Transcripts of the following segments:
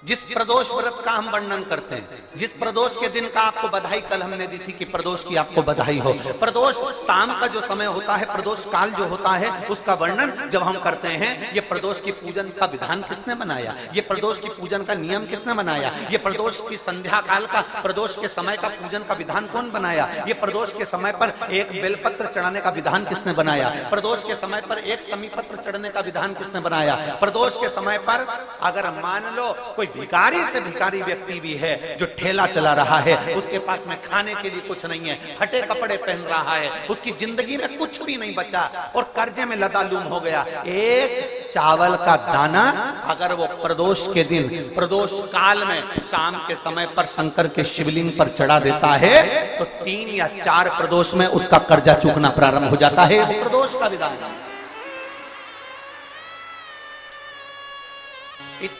जिस प्रदोष व्रत का हम वर्णन करते हैं, जिस प्रदोष के दिन का आपको बधाई कल हमने दी थी कि प्रदोष की आपको बधाई हो, प्रदोष शाम का जो समय होता है, प्रदोष काल जो होता है, उसका वर्णन जब हम करते हैं, ये प्रदोष की पूजन का विधान किसने बनाया, ये प्रदोष की पूजन का नियम किसने बनाया, ये प्रदोष की संध्या काल का, प्रदोष के समय का पूजन का विधान कौन बनाया, ये प्रदोष के समय पर एक बेलपत्र चढ़ाने का विधान किसने बनाया, प्रदोष के समय पर एक समीपत्र चढ़ने का विधान किसने बनाया, प्रदोष के समय पर अगर मान लो कोई भिखारी से भिखारी व्यक्ति भी है जो ठेला चला रहा है, उसके पास में खाने के लिए कुछ नहीं है, फटे कपड़े पहन रहा है, उसकी जिंदगी में कुछ भी नहीं बचा और कर्जे में लदालूम हो गया, एक चावल का दाना अगर वो प्रदोष के दिन, प्रदोष काल में शाम के समय पर शंकर के शिवलिंग पर चढ़ा देता है तो 3 या 4 प्रदोष में उसका कर्जा चूकना प्रारंभ हो जाता है। वो प्रदोष का विधान है।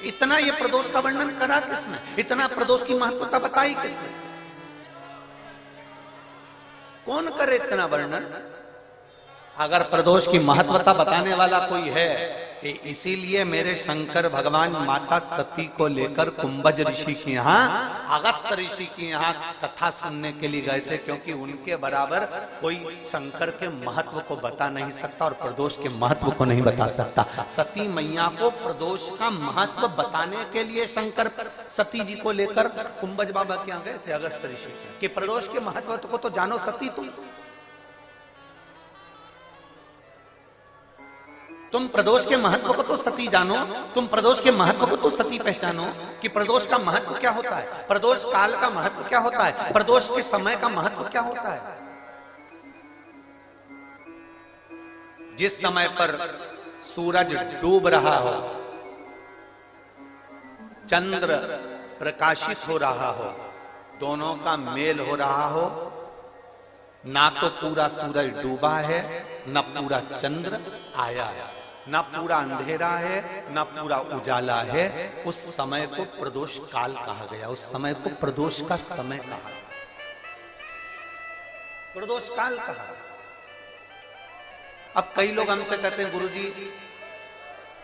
इतना ये प्रदोष का वर्णन करा किसने, इतना प्रदोष की महत्वता बताई किसने, कौन करे इतना वर्णन? अगर प्रदोष की महत्वता बताने वाला कोई है, इसीलिए मेरे शंकर भगवान माता सती को लेकर कुंभज ऋषि के यहाँ, अगस्त ऋषि के यहाँ कथा सुनने के लिए गए थे, क्योंकि उनके बराबर कोई शंकर के महत्व को बता नहीं सकता और प्रदोष के महत्व को नहीं बता सकता। सती मैया को प्रदोष का महत्व बताने के लिए शंकर सती जी को लेकर कुंभज बाबा के यहाँ गए थे, अगस्त ऋषि के, कि प्रदोष के महत्व को तो जानो सती, तुम प्रदोष के महत्व को तो सती जानो, तुम प्रदोष के महत्व को तो सती पहचानो कि प्रदोष का महत्व क्या होता है, प्रदोष काल का महत्व क्या होता है, प्रदोष के समय का महत्व क्या होता है। जिस समय पर सूरज डूब रहा हो, चंद्र प्रकाशित हो रहा हो, दोनों का मेल हो रहा हो, ना तो पूरा सूरज डूबा है, न पूरा चंद्र आया है, ना पूरा अंधेरा है, ना पूरा उजाला है, उस समय को प्रदोष काल कहा गया, उस समय को प्रदोष का समय कहा, प्रदोष काल कहा। अब कई लोग हमसे कहते हैं गुरुजी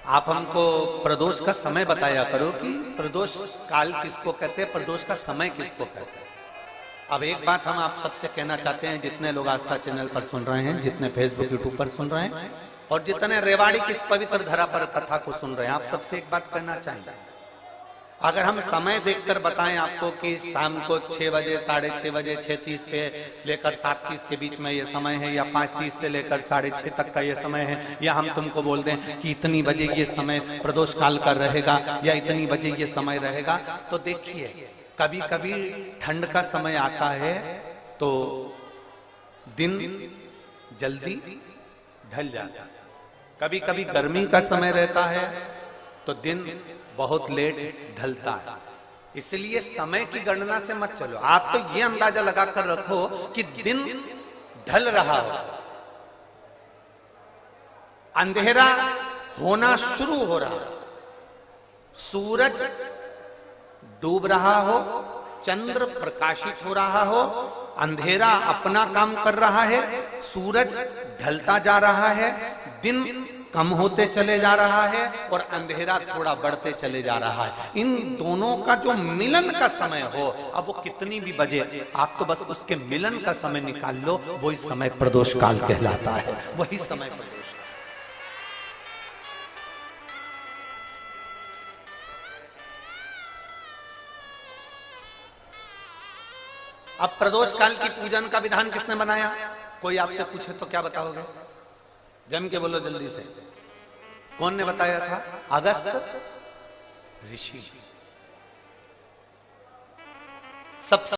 आप हमको प्रदोष का समय बताया करो कि प्रदोष काल किसको कहते हैं, प्रदोष का समय किसको कहते हैं। अब एक बात हम आप सबसे कहना चाहते हैं, जितने लोग आस्था चैनल पर सुन रहे हैं, जितने फेसबुक यूट्यूब पर सुन रहे हैं और जितने रेवाड़ी की इस पवित्र धरा पर कथा को सुन रहे हैं, आप सबसे एक बात कहना चाहेंगे, अगर हम समय देखकर बताएं आपको कि शाम को 6 बजे, 6:30 बजे, 6:30 पे लेकर 7:30 के बीच में ये समय है, या 5:30 से लेकर 6:30 तक का ये समय है, या हम तुमको बोल दें कि इतनी बजे ये समय प्रदोष काल का रहेगा या इतनी बजे ये समय रहेगा, तो देखिए कभी कभी ठंड का समय आता है तो दिन जल्दी ढल जाता है, कभी कभी गर्मी का समय रहता है तो दिन बहुत लेट ढलता है। इसलिए समय की गणना से मत चलो, आप तो ये अंदाजा लगाकर रखो कि दिन ढल रहा हो, अंधेरा होना शुरू हो रहा, सूरज डूब रहा हो, चंद्र प्रकाशित हो रहा हो, अंधेरा अपना काम कर रहा है, सूरज ढलता जा रहा है, दिन कम होते चले जा रहा है और अंधेरा थोड़ा बढ़ते चले जा रहा है, इन दोनों का जो मिलन का समय हो, अब वो कितनी भी बजे, आप तो बस उसके मिलन का समय निकाल लो, वही समय प्रदोष काल कहलाता है, वही समय प्रदोष। अब प्रदोष काल की पूजन का विधान किसने बनाया, कोई आपसे पूछे तो क्या बताओगे, जम के बोलो जल्दी से, कौन ने बताया था, अगस्त ऋषि। सब